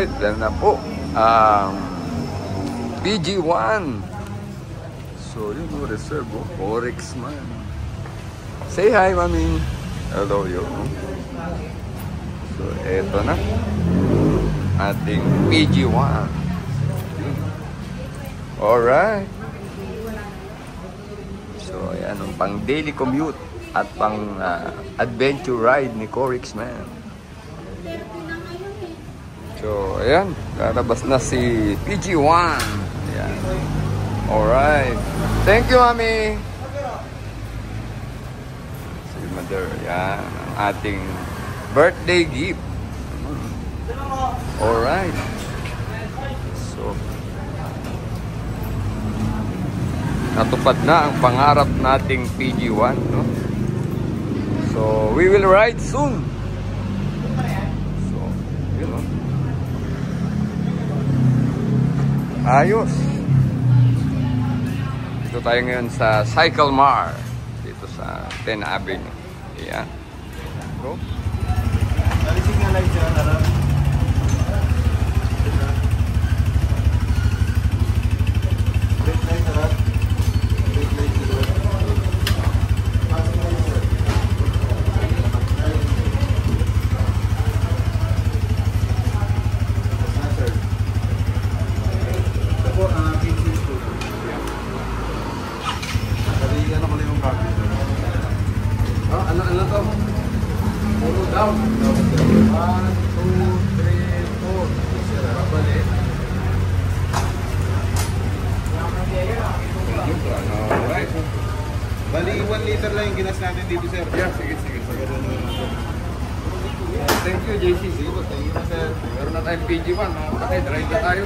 Alright, yan na po. PG1. So, yun o, reserve o. Corex man. Say hi, mami. Hello, yun. So, eto na. Ating PG1. Alright. So, ayan. Pang daily commute at pang adventure ride ni Corex man. So, ayan. Lalabas na si PG1. Ayan. Alright. Thank you, mami. Si mother. Ayan. Ang ating birthday gift. Alright. So, natupad na ang pangarap nating PG1, no? So, we will ride soon. So, yun, no? Ayos. Dito tayo ngayon sa Cycle Mart. Dito sa 10 Avenue. Ayan. Go. Nalisig nga lang siya, harap. Red light, harap. Red light, harap. Ako, pinches ko. Sabi, ano ko na yung copy. Oh, ano to? Puro down. 1, 2, 3, 4. Balik. Alright. Bali, 1 liter lang yung ginas natin dito, sir. Yeah, sige. Thank you, JC. Sige po, thank you, sir. Meron na tayong PG1. Mga kapatid, ride na tayo.